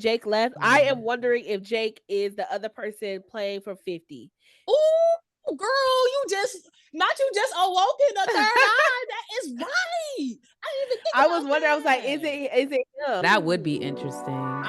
Jake left. I am wondering if Jake is the other person playing for 50. Ooh, girl, you just awoke in the third eye. That is right. I didn't even think I about was wondering. I was like, that. is it him? That would be interesting.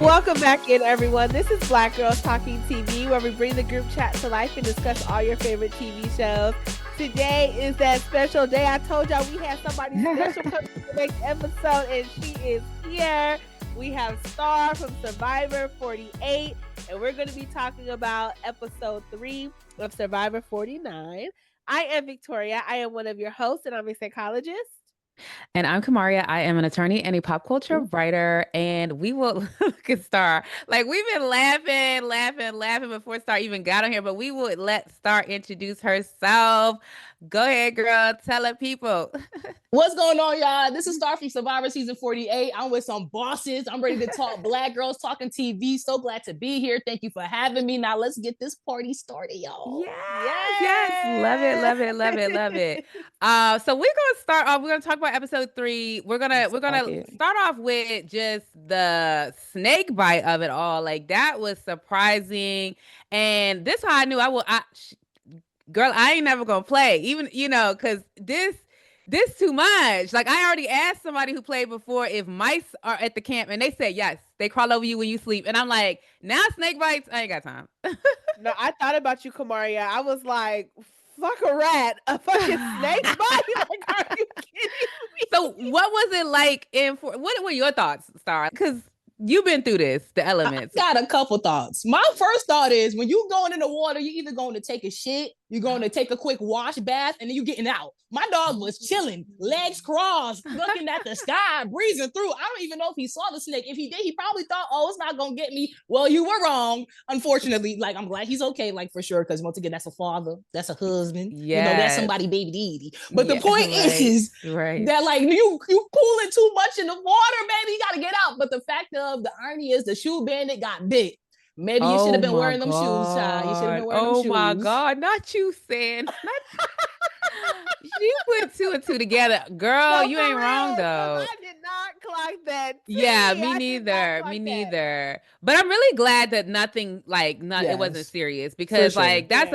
Welcome back in, everyone. This is Black Girls Talking TV, where we bring the group chat to life and discuss all your favorite TV shows. Today is that special day. I told y'all we had somebody special coming to the next episode, and she is here. We have Star from Survivor 48, and we're going to be talking about episode 3 of Survivor 49. I am Victoria. I am one of your hosts, and I'm a psychologist. And I'm Kamaria. I am an attorney and a pop culture writer. And we will look at Star. Like, we've been laughing before Star even got on here, but we would let Star introduce herself. Go ahead, girl. Tell her people. What's going on, y'all? This is Star from Survivor season 48. I'm with some bosses. I'm ready to talk Black Girls Talking TV. So glad to be here. Thank you for having me. Now let's get this party started, y'all. Yes. Love it. So we're gonna start off. We're gonna talk about episode 3. We're gonna start off with just the snake bite of it all. Like, that was surprising, and this how I knew girl, I ain't never gonna play, even because this too much. Like, I already asked somebody who played before if mice are at the camp, and they said yes, they crawl over you when you sleep. And I'm like, now snake bites, I ain't got time. No, I thought about you, Kamaria. I was like, fuck a rat, a fucking snake bite. Like, are you kidding me? So what was it like what were your thoughts, Star? Because you've been through this, the elements. I got a couple thoughts. My first thought is, when you going in the water, you either going to take a shit, you're going to take a quick wash bath, and then you getting out. My dog was chilling, legs crossed, looking at the sky, breezing through. I don't even know if he saw the snake. If he did, he probably thought, oh, it's not going to get me. Well, you were wrong. Unfortunately, like, I'm glad he's okay, like, for sure, because once again, that's a father, that's a husband. Yes. That's somebody baby daddy. But the point is right. that, like, you pulling too much in the water, baby, you got to get out. But the fact of the irony is, the shoe bandit got bit. Maybe you should have been wearing them shoes, child. You should have been wearing them shoes. Oh my God, not you, Sam. You put 2 and 2 together. Girl, you ain't wrong, though. I did not clock that. Yeah, me neither. But I'm really glad that it wasn't serious, because that's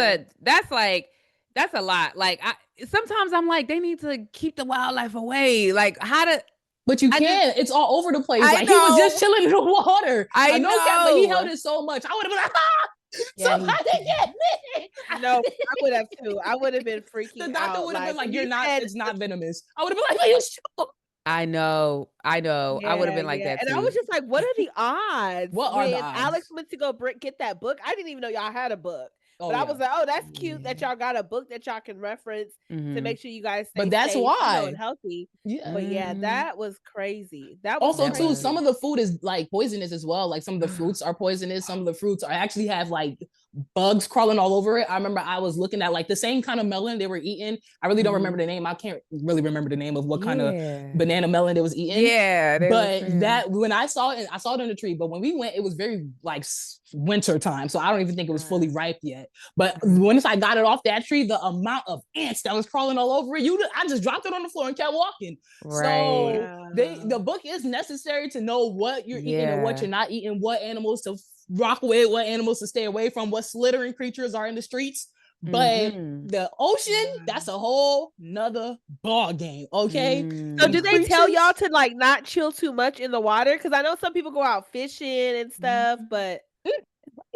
a lot. Like, sometimes I'm like, they need to keep the wildlife away. Like, but you can't. It's all over the place. Like, he was just chilling in the water. I know. But he held it so much. I would have been like, somebody get me. No, I would have too. I would have been freaking out. The doctor would have been like, it's not venomous. I would have been like, are you sure? I know. Yeah, I would have been like that too. And I was just like, what are the odds? What are the odds? Alex went to go get that book. I didn't even know y'all had a book. I was like, oh, that's cute that y'all got a book that y'all can reference to make sure you guys stay that's safe, why and healthy. Yeah. But that was crazy. That was also crazy. Too, some of the food is like poisonous as well. Like, some of the fruits are poisonous. Some of the fruits actually have like bugs crawling all over it. I remember I was looking at like the same kind of melon they were eating. I really don't remember the name. I can't really remember the name of what kind of banana melon they was eating. Yeah. But that, when I saw it in the tree, but when we went, it was very like winter time. So I don't even think it was fully ripe yet. But once I got it off that tree, the amount of ants that was crawling all over it, I just dropped it on the floor and kept walking. Right. So the book is necessary to know what you're eating and what you're not eating, what animals to rock with, what animals to stay away from, what slithering creatures are in the streets. But the ocean, that's a whole nother ball game. Okay. So do they tell y'all to like not chill too much in the water? Because I know some people go out fishing and stuff, but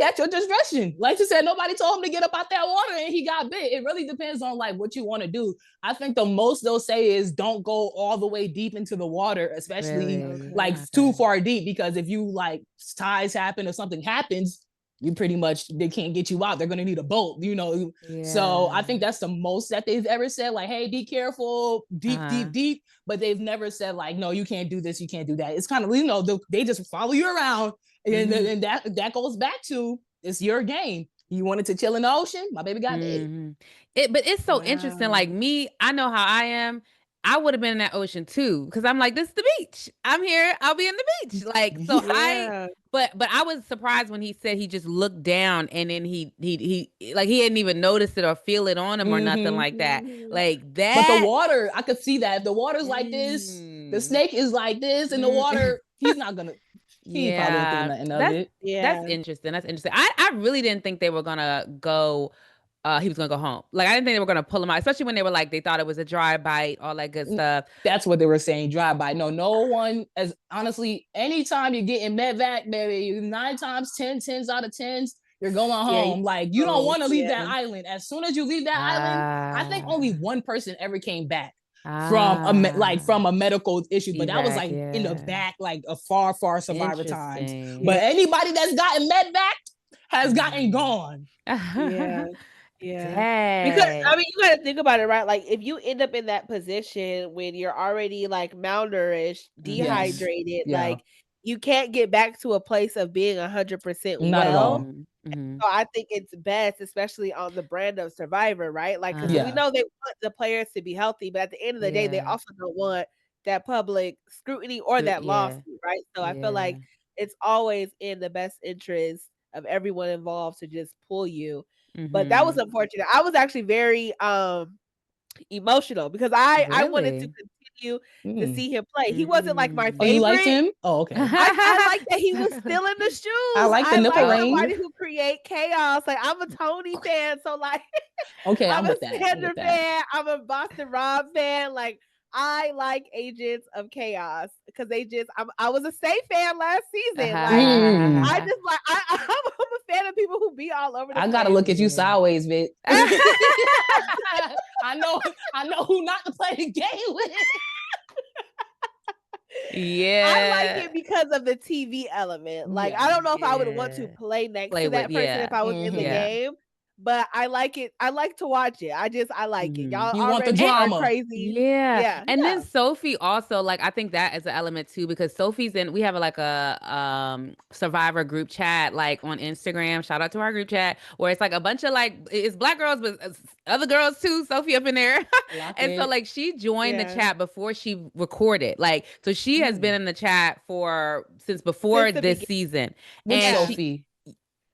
at your discretion. Like you said, nobody told him to get up out that water and he got bit. It really depends on like what you want to do. I think the most they'll say is don't go all the way deep into the water, especially too far deep, because if you like tides happen or something happens, they can't get you out. They're going to need a boat, So I think that's the most that they've ever said, like, hey, be careful, deep. But they've never said like, no, you can't do this, you can't do that. It's kind of, they just follow you around. And that goes back to, it's your game. You wanted to chill in the ocean, my baby got bit. But it's so interesting. Like me, I know how I am. I would have been in that ocean too, because I'm like, this is the beach. I'm here. I'll be in the beach. Like, so but I was surprised when he said he just looked down and then he hadn't even noticed it or feel it on him or nothing like that. Like that. But the water, I could see that. If the water's like this, The snake is like this in the water. He's not gonna. He probably didn't think nothing of it. That's interesting. That's interesting. I really didn't think they were gonna go. He was gonna go home. Like, I didn't think they were gonna pull him out, especially when they were like, they thought it was a dry bite, all that good stuff. That's what they were saying, dry bite. No one, as honestly, anytime you're getting medvac, baby, 9 times 10, 10s out of 10s, you're going home. Like, you don't want to leave that island. As soon as you leave that island, I think only one person ever came back from a medical issue, but that was like in the back, like a far survivor times. But anybody that's gotten medvac has gotten gone. Yeah. Because I mean, you got to think about it, right? Like, if you end up in that position when you're already like malnourished, dehydrated, like, you can't get back to a place of being 100% Not at all. So I think it's best, especially on the brand of Survivor, right? Like, because we know they want the players to be healthy, but at the end of the day, they also don't want that public scrutiny or that lawsuit, right? So I feel like it's always in the best interest of everyone involved to just pull you. But that was unfortunate. I was actually very emotional because I wanted to continue to see him play. He wasn't like my favorite. Oh, you liked him? Oh, okay. I like that he was still in the shoes. I like the nipple ring. Somebody who create chaos. Like, I'm a Tony fan, so like, okay, I'm a Sandra fan. I'm a Boston Rob fan. Like, I like Agents of Chaos because I was a safe fan last season. Like, I just like I'm a fan of people who be all over the place. I gotta look at you sideways, Vic. I know who not to play the game with. I like it because of the TV element. Like, I don't know if I would want to play next to that person if I was in the game. But I like it. I like to watch it. I like it. Y'all want the drama. Crazy. And then Sophie also, like, I think that is an element too, because Sophie's we have like a Survivor group chat, like, on Instagram. Shout out to our group chat, where it's like a bunch of like, it's Black girls, but other girls too. Sophie up in there. And so like, she joined the chat before she recorded. Like, so she has been in the chat since before this season. Which Sophie?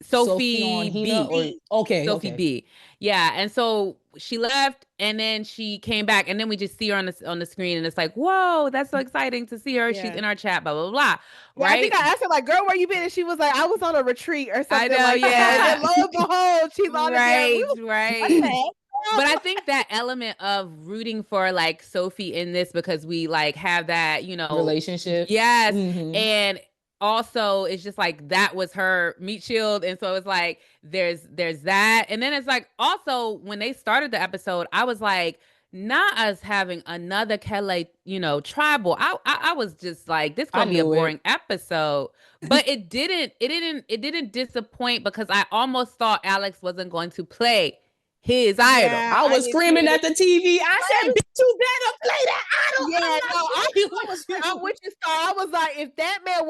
Sophie B. Sophie B. Yeah. And so she left and then she came back, and then we just see her on the screen, and it's like, whoa, that's so exciting to see her. She's in our chat, blah, blah, blah. Right. I think I asked her, like, girl, where you been? And she was like, I was on a retreat or something. I know, like that. And lo and behold, she's on the right. But I think that element of rooting for like Sophie in this, because we like have that, relationship. Yes. And also, it's just like that was her meat shield, and so it's like there's that, and then it's like also when they started the episode, I was like, not us having another Kele, tribal. I was just like, this gonna be a boring episode, but it didn't disappoint, because I almost thought Alex wasn't going to play his idol. I was screaming at the TV. I said, bitch, you better play that idol. I'm with you, Star. I was like, if that man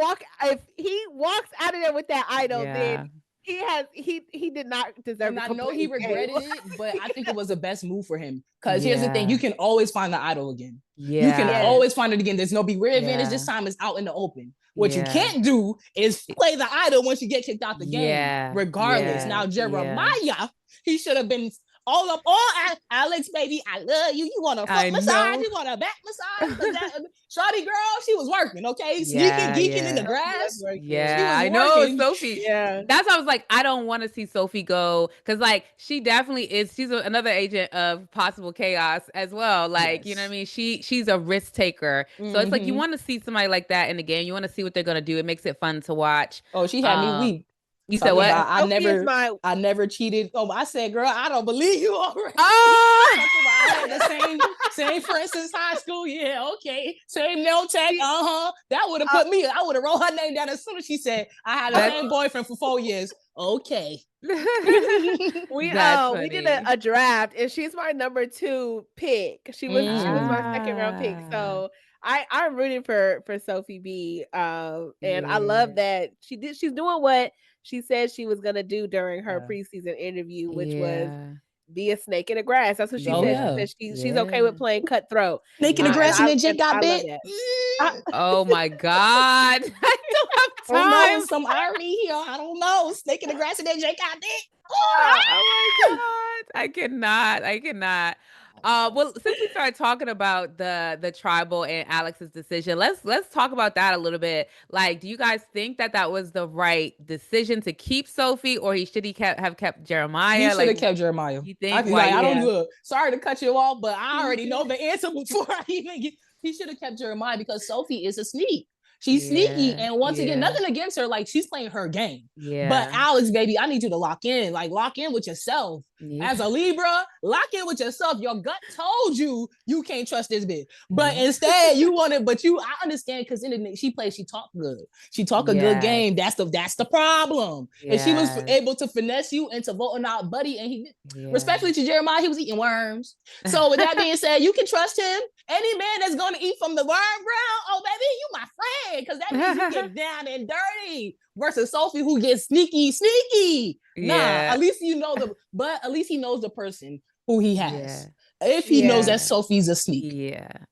if he walks out of there with that idol, then he did not deserve it. I know he regretted it, but I think it was the best move for him. Because here's the thing, you can always find the idol again. You can always find it again. There's no big rear advantage. This time it's out in the open. What you can't do is play the idol once you get kicked out the game, regardless. Now, Jeremiah, he should have been all up on Alex, baby. I love you. You want a foot massage? You want a back massage? Shawty girl, she was working, okay? Geeking in the grass. I know, Sophie. That's why I was like, I don't want to see Sophie go, because like, she definitely is. She's another agent of possible chaos as well. Like, you know what I mean? She's a risk taker. So it's like, you want to see somebody like that in the game. You want to see what they're gonna do. It makes it fun to watch. Oh, she had me weak. You said what? I never cheated. Oh, I said, girl, I don't believe you already. Oh, I had the same friends since high school. Yeah, okay. Same nail tech. That would have put me. I would have wrote her name down as soon as she said I had the same boyfriend for 4 years. Okay. We did a draft, and she's my number 2 pick. She was my second round pick. So I'm rooting for Sophie B. And I love that she's doing what she said she was gonna do during her preseason interview, which was be a snake in the grass. That's what she said. She said she's okay with playing cutthroat. Snake in the grass, and then Jake got bit. Oh my God. I don't have time. Oh no, some irony here. I don't know. Snake in the grass, and then Jake got bit. Oh my God. I cannot. Well, since we started talking about the tribal and Alex's decision, let's talk about that a little bit. Like, do you guys think that was the right decision to keep Sophie, or have kept Jeremiah? He should have kept Jeremiah. You think? I don't look. Sorry to cut you off, but I already know the answer before I even get. He should have kept Jeremiah because Sophie is a sneak. She's sneaky, and once again, nothing against her. Like, she's playing her game. Yeah. But Alex, baby, I need you to lock in. Like, lock in with yourself. As a Libra, lock in with yourself. Your gut told you can't trust this bitch, but instead you wanted. But I understand because she talked good. She talked a good game. That's the problem. And she was able to finesse you into voting out Buddy, and he, respectfully to Jeremiah, he was eating worms. So with that being said, you can trust him. Any man that's going to eat from the worm ground, oh baby, you my friend, because that means you get down and dirty. Versus Sophie, who gets sneaky. Nah, at least you know but at least he knows the person who he has. If he knows that Sophie's a sneak.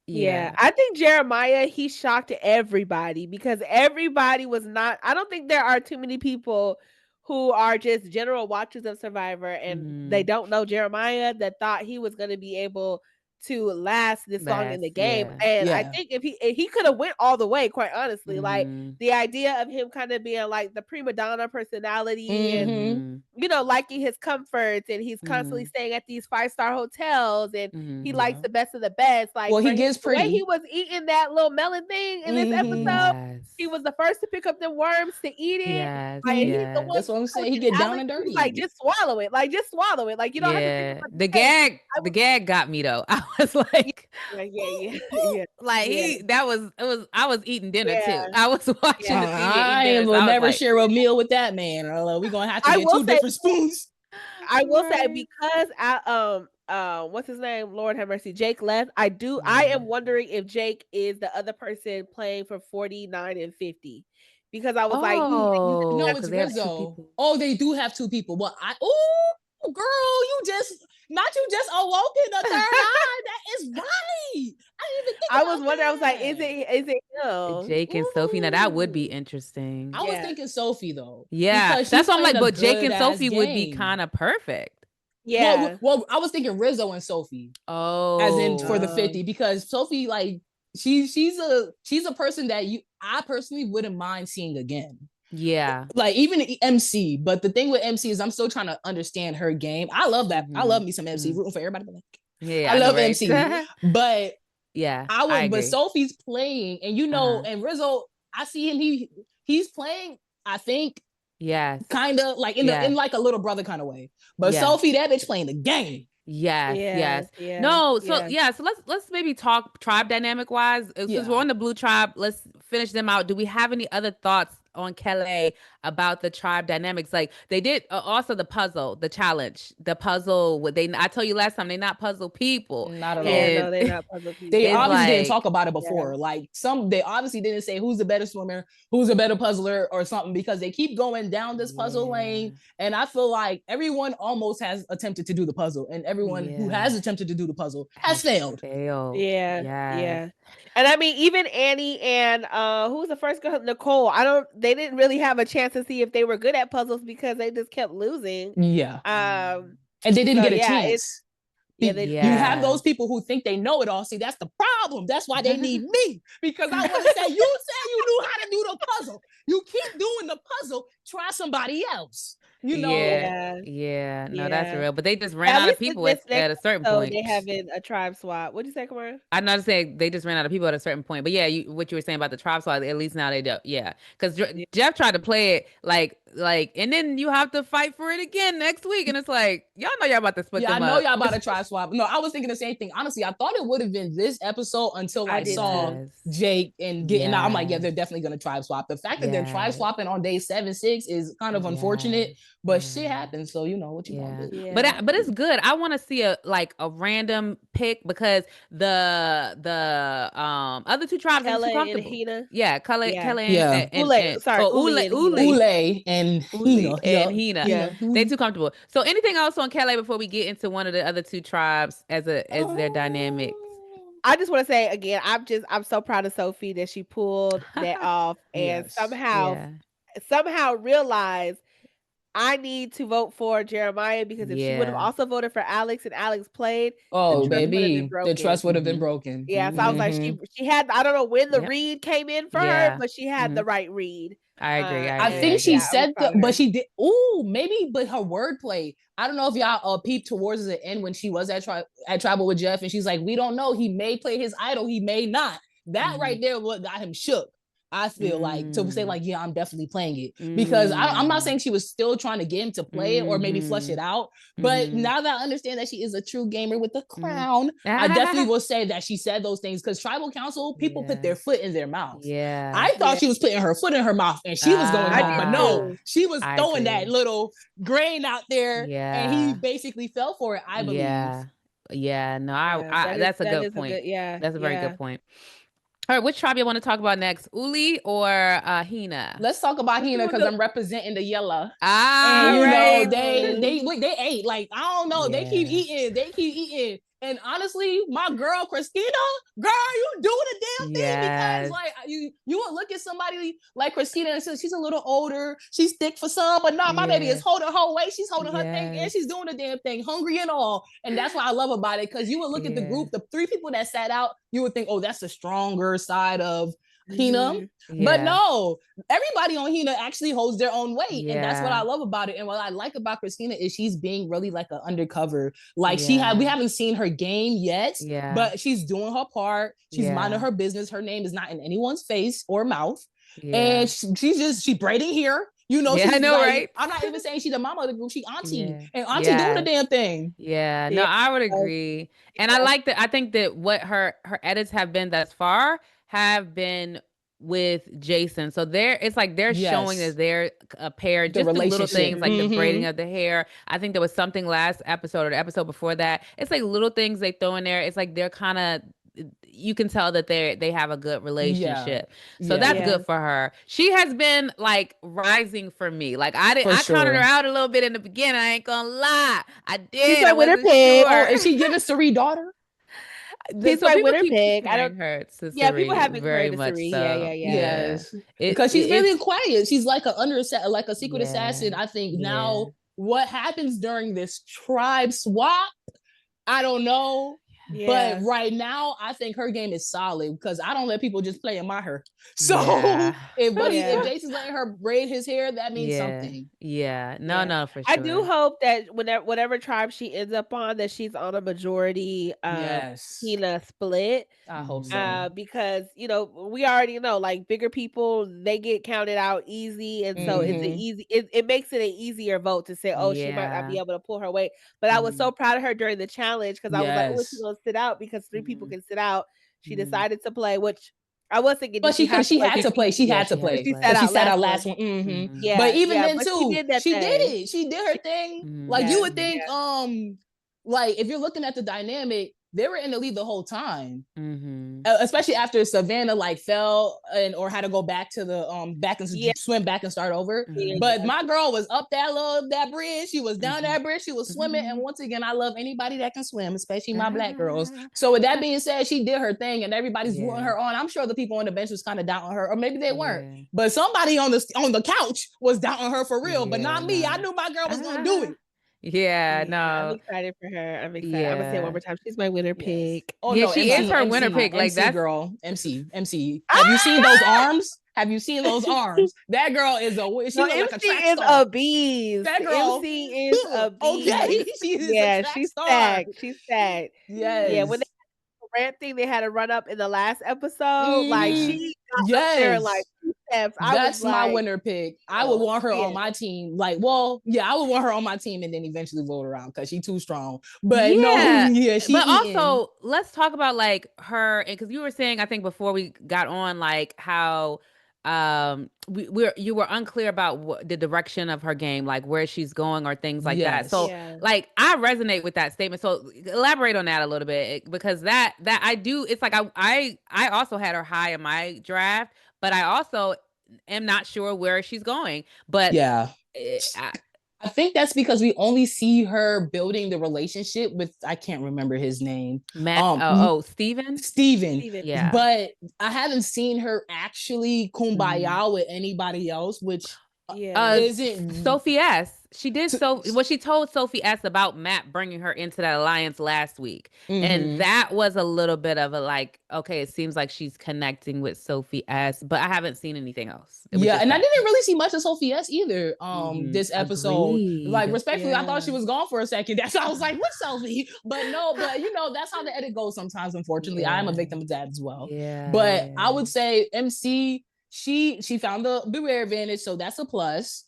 Yeah. I think Jeremiah, he shocked everybody because everybody was not. I don't think there are too many people who are just general watchers of Survivor and they don't know Jeremiah that thought he was going to be able to last this long in the game. And I think if he could have went all the way, quite honestly, like the idea of him kind of being like the prima donna personality and liking his comforts, and he's constantly staying at these 5-star hotels, and he likes the best of the best. Like, well, he gets pretty. The way he was eating that little melon thing in this episode, he was the first to pick up the worms to eat it. He's the one. That's what I'm saying. He get down and dirty. Like, just swallow it. Like, just swallow it. Like, you don't have to think about the gag got me though. I was like, I was eating dinner too. I was watching the TV. I will never share a meal with that man. We're gonna have to get two different spoons. I will say, because what's his name? Lord have mercy, Jake left. I am wondering if Jake is the other person playing for 49 and 50. Because I was no, it's Rizzo. Oh, they do have two people. Well, girl, you just awoke in the third eye. That is right. I didn't even think. I was wondering. I was like, is it him? Jake and Sophie? Now that would be interesting. I was thinking Sophie though. Yeah, that's what I'm like. But Jake and Sophie would be kind of perfect. Yeah. Well, I was thinking Rizzo and Sophie. Oh, as in for the 50, because Sophie, like, she's a person that I personally wouldn't mind seeing again. Yeah, like even MC. But the thing with MC is I'm still trying to understand her game. I love that. I love me some MC, rooting for everybody. I love MC. But I would. But Sophie's playing, and and Rizzo, I see him. He's playing. I think. Yes. Kind of like in like a little brother kind of way. But Sophie, that bitch playing the game. Yes. No, so let's maybe talk tribe dynamic wise. Since we're on the blue tribe, let's finish them out. Do we have any other thoughts on Kele about the tribe dynamics? Like, they did also the puzzle, the challenge, the puzzle. I told you last time, they're not puzzle people. Not at all. No, they're not puzzle people. They obviously didn't talk about it before. Like they obviously didn't say who's the better swimmer, who's a better puzzler or something, because they keep going down this puzzle lane. And I feel like everyone almost has attempted to do the puzzle, and everyone who has attempted to do the puzzle has failed. Yeah. And I mean, even Annie and who was the first girl, Nicole, they didn't really have a chance to see if they were good at puzzles because they just kept losing. And they didn't get a chance. You have those people who think they know it all. See, that's the problem. That's why they need me, because I want to say, you said you knew how to do the puzzle. You keep doing the puzzle. Try somebody else. No, that's real. But they just ran out of people at a certain point. They having a tribe swap. What'd you say, Kamara? I'm not saying they just ran out of people at a certain point. But yeah, what you were saying about the tribe swap, at least now they do. Yeah, because Jeff tried to play it like, and then you have to fight for it again next week, and it's like, y'all know y'all about to split them up. I know y'all about to try swap. No, I was thinking the same thing. Honestly, I thought it would have been this episode until I saw Jake and getting out. I'm like, they're definitely gonna tribe swap. The fact that they're tribe swapping on day 7-6 is kind of unfortunate, but shit happens. So you know what you want to do. But it's good. I want to see a random pick, because the other two tribes are too comfortable. Hina. Yeah, Kele and Ule and Hina. Yeah. They too comfortable. So anything else on Kele before we get into one of the other two tribes as their dynamics? I just want to say again, I'm so proud of Sophie that she pulled that off and somehow realized I need to vote for Jeremiah because if she would have also voted for Alex and Alex played, oh the trust would have been baby, broken. the trust would have been broken. Yeah, so I was like, she had, I don't know when the read came in for her, but she had the right read. I agree. I think she said, but she did. Ooh, maybe, but her wordplay. I don't know if y'all peeped towards the end when she was at Tribal with Jeff, and she's like, "We don't know. He may play his idol. He may not." That right there, what got him shook. I feel like to say like, yeah, I'm definitely playing it because I'm not saying she was still trying to get him to play it or maybe flush it out. But now that I understand that she is a true gamer with the crown, I definitely will say that she said those things because Tribal Council, people put their foot in their mouth. Yeah. I thought she was putting her foot in her mouth and she was going off, but no, she was throwing that little grain out there and he basically fell for it, I believe. Yeah. No, that's a good point. That's a very good point. All right, which tribe you want to talk about next, Uli or Hina? Let's talk about Hina because I'm representing the yellow. And you know they ate like I don't know. They keep eating. And honestly, my girl Christina, girl, you doing a damn thing because like you would look at somebody like Christina and say she's a little older, she's thick for some, but nah, my baby is holding her weight, she's holding her thing, and she's doing the damn thing, hungry and all. And that's what I love about it because you would look at the group, the 3 people that sat out, you would think, oh, that's the stronger side of Hina, but no, everybody on Hina actually holds their own weight, and that's what I love about it. And what I like about Christina is she's being really like an undercover, like we haven't seen her game yet, but she's doing her part, she's minding her business, her name is not in anyone's face or mouth, and she's braiding here. You know, she's right? I'm not even saying she's the mama of the group. She auntie, and auntie doing the damn thing. No, I would agree, and I like that. I think that what her edits have been thus far have been with Jason. So it's like they're showing that they're a pair, just the little things like the braiding of the hair. I think there was something last episode or the episode before that. It's like little things they throw in there. It's like they're kind of, you can tell that they have a good relationship. So that's good for her. She has been like rising for me. Like I counted her out a little bit in the beginning. I ain't gonna lie. I did. She's my winner pick. Oh, and she give us Sari daughter. She's my winner pick. I don't hurt. People have been very much. Yes, because she's really quiet. She's like a secret assassin. I think now what happens during this tribe swap, I don't know. But right now, I think her game is solid because I don't let people just play in my hair. So if Jason's letting her braid his hair, that means something. No, for sure. I do hope that whatever tribe she ends up on, that she's on a majority Hina split. I hope so. Because we already know like bigger people, they get counted out easy, and so it makes it an easier vote to say, oh, she might not be able to pull her weight. But I was so proud of her during the challenge because I was like, oh, she's gonna sit out because 3 people can sit out. She decided to play, which I was thinking, but she had to play. She had to play. She sat out last one. But even then too, she did it. She did her thing. Like you would think, like if you're looking at the dynamic, they were in the lead the whole time, especially after Savannah like fell or had to go back to the swim back and start over. But my girl was up that bridge. She was down that bridge. She was swimming. And once again, I love anybody that can swim, especially my Black girls. So with that being said, she did her thing, and everybody's rooting her on. I'm sure the people on the bench was kind of doubting her, or maybe they weren't. But somebody on the couch was doubting her for real, but not me. I knew my girl was gonna do it. I'm excited for her. I'm excited. I'm gonna say it one more time. She's my winner pick. Oh no, she is her winner pick. Like that girl, MC. Have you seen those arms? Have you seen those arms? That girl is she like a track star. A beast. That girl MC is a beast. Okay, she's stacked. She's stacked. Yes. Yeah, when they ramp thing they had to run up in the last episode, like she got up there like 2 steps. That's my winner pick. I would want her on my team. I would want her on my team and then eventually vote her out because she's too strong. But also let's talk about like her, because you were saying I think before we got on like how you were unclear about the direction of her game, like where she's going or things like that. So like I resonate with that statement. So elaborate on that a little bit, because that I do. It's like I also had her high in my draft, but I also am not sure where she's going. But I think that's because we only see her building the relationship with, I can't remember his name. Steven. Yeah. But I haven't seen her actually kumbaya with anybody else, which isn't Sophie S. she did. So well, she told Sophie S about Matt bringing her into that alliance last week, and that was a little bit of a like, okay, it seems like she's connecting with Sophie S, but I haven't seen anything else. And I didn't really see much of Sophie S either. This episode, Agreed. like respectfully, I thought she was gone for a second. That's why I was like, "What's Sophie?" But no, but that's how the edit goes sometimes. Unfortunately, I am a victim of that as well. But I would say MC, she found the beware advantage, so that's a plus.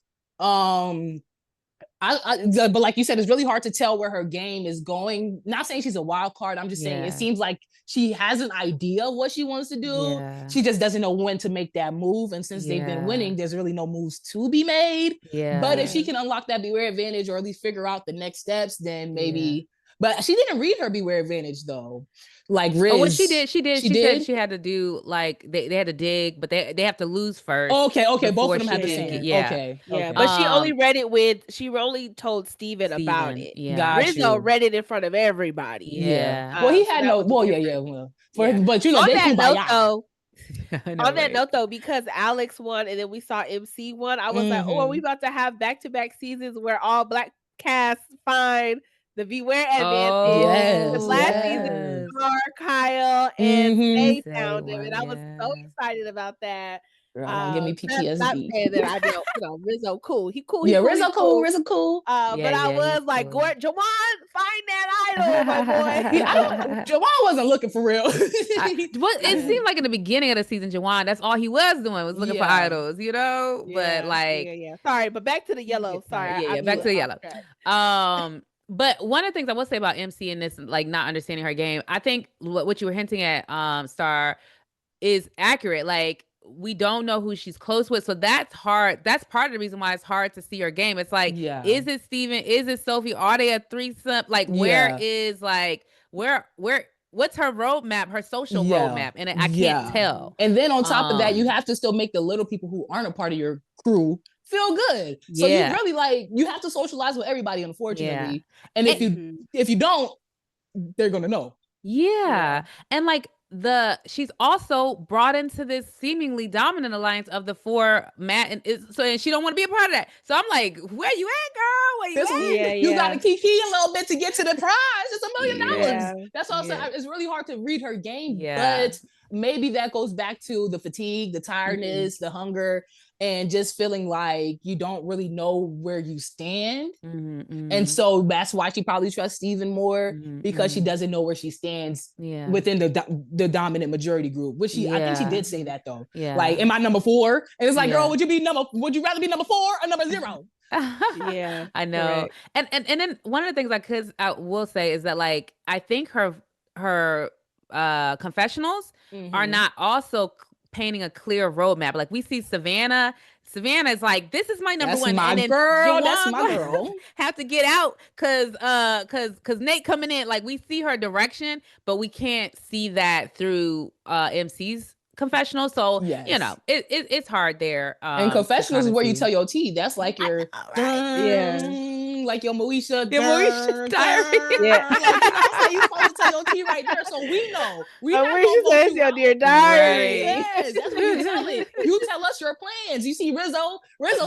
But like you said, it's really hard to tell where her game is going. Not saying she's a wild card. I'm just saying it seems like she has an idea of what she wants to do. Yeah. She just doesn't know when to make that move. And since they've been winning, there's really no moves to be made. Yeah. But if she can unlock that beware advantage or at least figure out the next steps, then maybe. Yeah. But she didn't read her beware advantage though. Like Riz. Oh, what she did. She said she had to do like they had to dig, but they have to lose first. Okay. Both of them had the same. Yeah. Okay. But she only read it she only told Steven about it. Yeah. Rizzo read it in front of everybody. Yeah. Well, he had no. Well, yeah. But on they that note though. On that note, though, because Alex won and then we saw MC won, I was like, oh, are we about to have back-to-back seasons where all black casts find the beware advantage? Yes. Last season, Kyle and they found him, and I was so excited about that. Girl, give me PTSD. Not saying that I don't. Rizzo cool. He cool. Yeah, Rizzo cool. But I was like, cool. Jawan, find that idol, my boy. Jawan wasn't looking for real. It seemed like in the beginning of the season, Jawan, that's all he was doing was looking for idols, But like, sorry, but back to the yellow. Sorry, back to the yellow. But one of the things I will say about MC in this, like not understanding her game, I think what you were hinting at, Star, is accurate. Like, we don't know who she's close with, so that's hard. That's part of the reason why it's hard to see her game. It's like, is it Steven? Is it Sophie? Are they a threesome? Like, where is like where? What's her roadmap? Her social roadmap, and I can't tell. And then on top of that, you have to still make the little people who aren't a part of your crew feel good. So you really you have to socialize with everybody, unfortunately. And if you don't, they're gonna know. Yeah. And like she's also brought into this seemingly dominant alliance of the four Matt and she don't want to be a part of that. So I'm like, where you at, girl? Where you at? You gotta kiki a little bit to get to the prize. It's $1 million. That's all I'm saying. It's really hard to read her game, but maybe that goes back to the fatigue, the tiredness, the hunger, and just feeling like you don't really know where you stand. And so that's why she probably trusts Steven more, because she doesn't know where she stands within the dominant majority group, which I think she did say that though. Like, am I number 4? And it's like, girl, would you rather be number 4 or number 0? I know. And then one of the things I will say is that, like, I think her confessionals are not also painting a clear roadmap. Like, we see Savannah is like, this is my number one, my and then girl. That's my girl. Have to get out because Nate coming in. Like, we see her direction, but we can't see that through MC's confessional. So it's hard there. And confessionals is where you tell your tea. That's like your like your Moesha diary. That's how you supposed to tell your tea right there. So we know. Moesha says your dear diary. Yes, that's what you tell it. You tell us your plans. You see Rizzo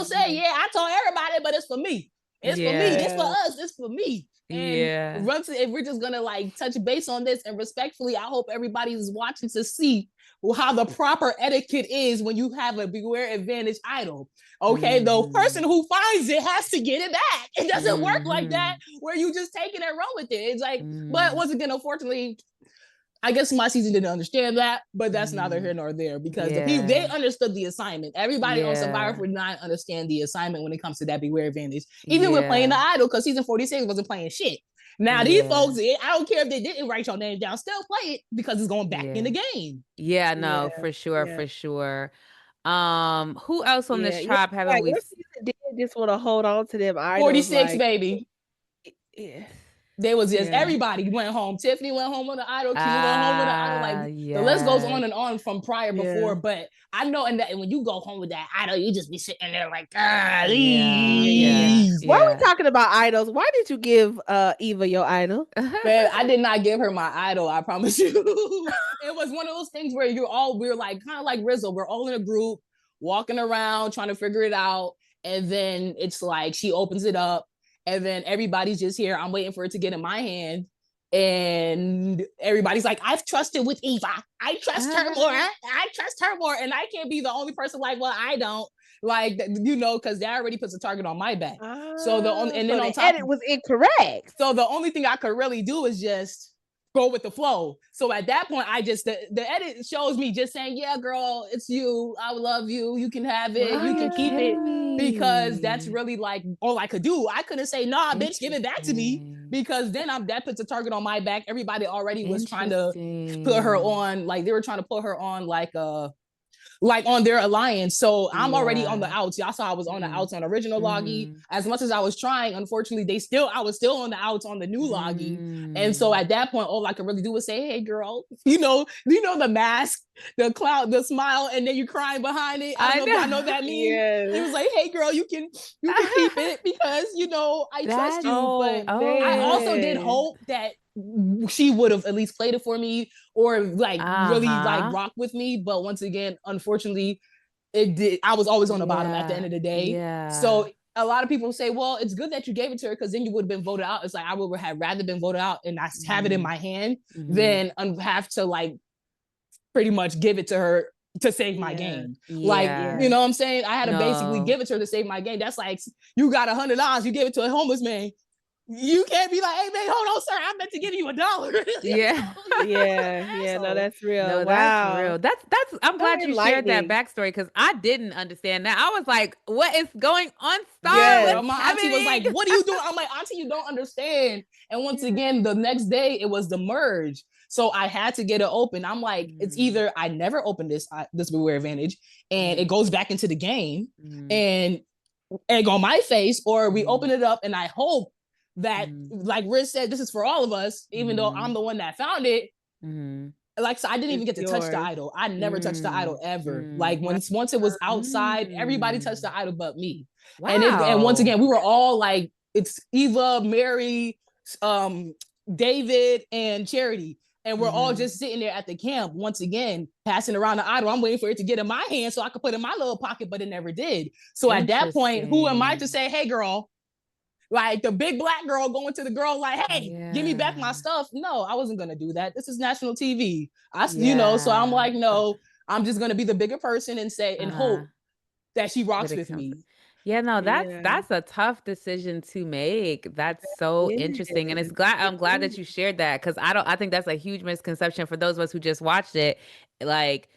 say, I told everybody, but it's for me. It's for me. It's for us. It's for me. And if we're just gonna like touch base on this, and respectfully, I hope everybody is watching to see how the proper etiquette is when you have a beware advantage idol. Okay, the person who finds it has to get it back. It doesn't work like that where you just take it and run with it. It's like, but once again, unfortunately, I guess my season didn't understand that, but that's neither here nor there, because the people, they understood the assignment. Everybody on Survivor 49 understand the assignment when it comes to that beware advantage. Even with playing the idol, because season 46 wasn't playing shit. Now these folks, I don't care if they didn't write your name down, still play it because it's going back in the game. Yeah, no, for sure. Who else on this tribe haven't we? Did just want to hold on to them idols? 46, baby. Yeah. There was just everybody went home. Tiffany went home with an idol. Q went home with an idol. Like the list goes on and on from prior before. But I know, and when you go home with that idol, you just be sitting there like, Why are we talking about idols? Why did you give Eva your idol? Man, I did not give her my idol. I promise you. It was one of those things where we're like kind of like Rizzo. We're all in a group, walking around, trying to figure it out. and then it's like she opens it up, and then everybody's just here. I'm waiting for it to get in my hand. And everybody's like, I've trusted with Eva. I trust her more. I trust her more. And I can't be the only person like, well, I don't. Like, you know, because that already puts a target on my back. So the only, and then on top, edit was incorrect. So the only thing I could really do is just go with the flow. So at that point, I just the edit shows me just saying, yeah, girl, it's you. I love you. You can have it. You can keep it. Because that's really like all I could do. I couldn't say, nah, bitch, give it back to me. Because then that puts a target on my back. Everybody already was trying to put her on, like they were trying to put her on like on their alliance. So I'm already on the outs. Y'all saw I was on the outs on original Loggy. As much as I was trying, unfortunately, I was still on the outs on the new Loggy. And so at that point, all I could really do was say, hey girl, you know the mask, the cloud, the smile, and then you're crying behind it. I know that meme. Yes. It was like, hey girl, you can keep it because you know I trust you. But I also did hope that she would have at least played it for me or like really like rock with me. But once again, unfortunately, it did. I was always on the bottom at the end of the day. So a lot of people say, well, it's good that you gave it to her because then you would have been voted out. It's like I would have rather been voted out and I have it in my hand than have to like pretty much give it to her to save my game. Like, you know what I'm saying? I had to basically give it to her to save my game. That's like, you got $100, you give it to a homeless man. You can't be like, hey man, hold on, sir. I meant to give you $1. No, that's real. No, wow. That's real. That's I'm glad you shared that backstory because I didn't understand that. I was like, what is going on, Star? Yeah, my auntie was like, what are you doing? I'm like, auntie, you don't understand. And once again, the next day it was the merge. So I had to get it open. I'm like, it's either I never opened this Beware Advantage and it goes back into the game and egg on my face, or we open it up and I hope that like Riz said, this is for all of us, even though I'm the one that found it. Like, so I didn't even get to touch the idol. I never touched the idol ever. Like once it was outside, everybody touched the idol but me. Wow. And once again, we were all like, it's Eva, Mary, David, and Charity. And we're all just sitting there at the camp, once again, passing around the idol. I'm waiting for it to get in my hand so I could put it in my little pocket, but it never did. So at that point, who am I to say, hey girl, like the big black girl going to the girl like, hey, give me back my stuff. No, I wasn't going to do that. This is national TV. You know, so I'm like, no, I'm just going to be the bigger person and say, and hope that she rocks with me. Yeah, no, that's a tough decision to make. That's so interesting. And I'm glad that you shared that because I think that's a huge misconception for those of us who just watched it. Like,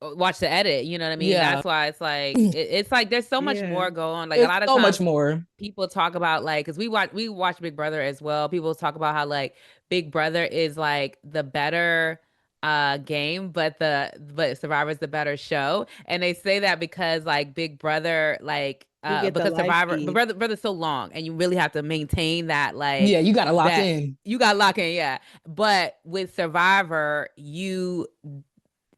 watch the edit, you know what I mean? That's why it's like it's like there's so much more going on. Like, a lot of times much more people talk about, like, because we watch Big Brother as well. People talk about how like Big Brother is like the better game, but Survivor's the better show. And they say that because like Big Brother, like because Brother's so long and you really have to maintain that, like, you gotta lock in. But with Survivor,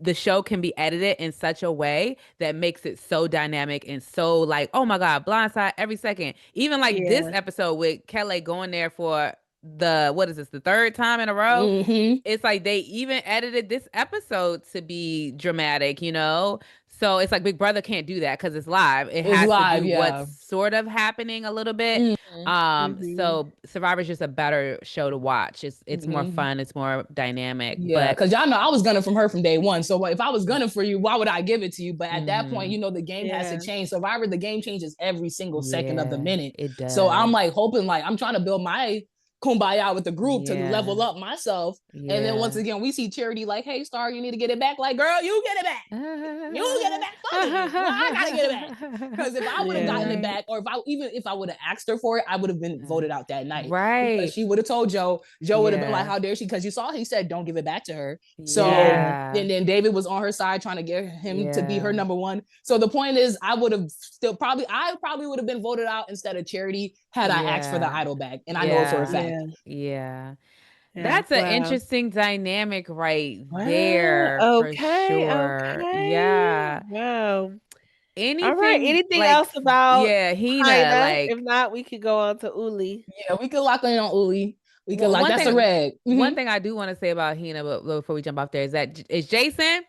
the show can be edited in such a way that makes it so dynamic and so like, oh my God, blindside every second. Even like this episode with Kele going there for the third time in a row. It's like they even edited this episode to be dramatic, you know? So it's like Big Brother can't do that because it's live. It has to do what's sort of happening a little bit. So Survivor's just a better show to watch. It's more fun. It's more dynamic. Yeah, because y'all know I was gunning from her from day one. So if I was gunning for you, why would I give it to you? But at that point, you know, the game has to change. Survivor, the game changes every single second of the minute. It does. So I'm like hoping, like I'm trying to build my kumbaya with the group to level up myself. And then once again, we see Charity like, hey, Star, you need to get it back. Like, girl, you get it back. You get it back for me. Well, I gotta get it back. Because if I would have gotten it back, or if I would have asked her for it, I would have been voted out that night. Right. Because she would have told Joe. Joe would have been like, how dare she? Because you saw he said, don't give it back to her. So and then David was on her side trying to get him to be her number one. So the point is, I probably would have been voted out instead of Charity had I asked for the idol back. And I know it for a fact. That's an interesting dynamic right there. For sure. Yeah. Wow. Anything, all right. Anything else about Hina? Like, if not, we could go on to Uli. Yeah, we could lock in on Uli. We could that's a red. One thing I do want to say about Hina, but before we jump off there, is Jason,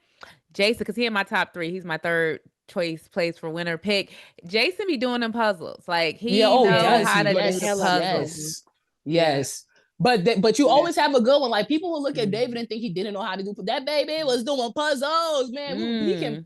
because he in my top 3. He's my third choice place for winner pick. Jason be doing them puzzles. Like he does how he? to Yes, do the puzzles. yes. But you always have a good one. Like people will look at David and think he didn't know how to do that. Baby was doing puzzles, man.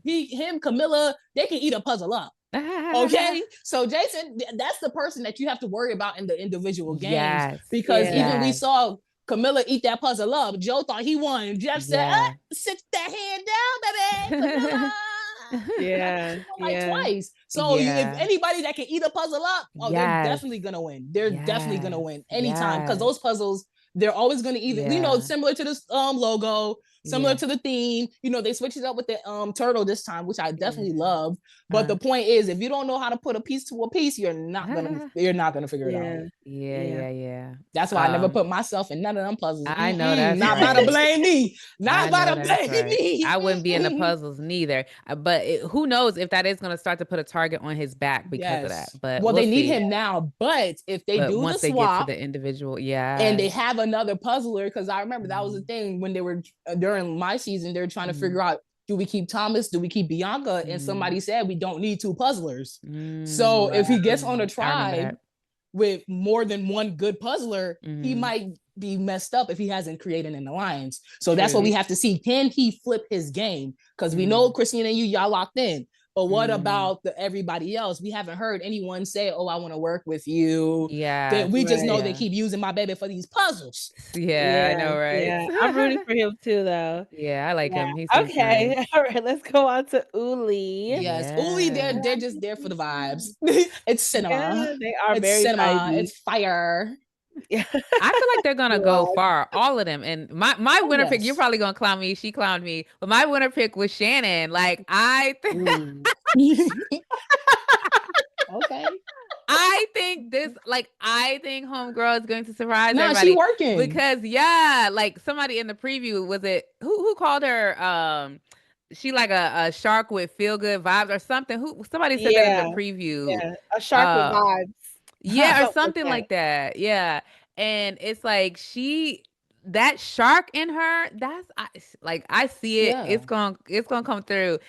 Camilla, they can eat a puzzle up. Okay, so Jason, that's the person that you have to worry about in the individual games because even we saw Camilla eat that puzzle up. Joe thought he won. Jeff said, "Sit that hand down, baby." Camilla. Twice. So if anybody that can eat a puzzle up, they're definitely gonna win. They're definitely gonna win anytime because those puzzles, they're always gonna either similar to this logo, similar to the theme. They switched it up with the turtle this time, which I definitely love. But the point is, if you don't know how to put a piece to a piece, you're not gonna figure it out. Yeah. That's why I never put myself in none of them puzzles. I know that's not about to blame me. Not about to blame me. I wouldn't be in the puzzles neither. But who knows if that is going to start to put a target on his back because of that. But they need him now. But if they do once the swap, they get to the individual, and they have another puzzler, because I remember that was the thing when they were during my season, they were trying to figure out, do we keep Thomas? Do we keep Bianca? And somebody said we don't need two puzzlers. So if he gets on a tribe with more than one good puzzler, he might be messed up if he hasn't created an alliance. So that's what we have to see. Can he flip his game? Because we know Christina and y'all locked in. But what about everybody else? We haven't heard anyone say, "Oh, I want to work with you." We just know they keep using my baby for these puzzles. I know, right? Yeah, I'm rooting for him too, though. Yeah, I like him. He's okay. Nice. All right, let's go on to Uli. Yes, Uli, they're just there for the vibes. It's cinema. Yeah, they are very cinema. Vibey. It's fire. I feel like they're gonna go far, all of them. And my winner pick, you're probably gonna clown me. She clowned me, but my winner pick was Shannon. Like okay. I think Homegirl is going to surprise everybody. She working because like somebody in the preview, was it who called her? She like a shark with feel good vibes or something. Somebody said that in the preview. Yeah, a shark with vibes. Yeah, or something like that. Yeah. And it's like that shark in her, I see it. Yeah. It's gonna come through.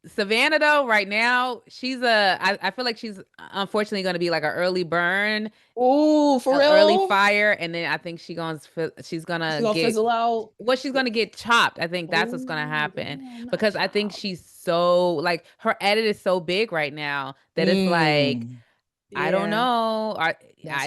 Savannah though, right now, I feel like she's unfortunately gonna be like an early burn. Ooh, for real? Early fire, and then I think she's gonna fizzle out. Well, she's gonna get chopped. I think that's what's gonna happen because I think she's so like her edit is so big right now that it's like. Yeah. I don't know. I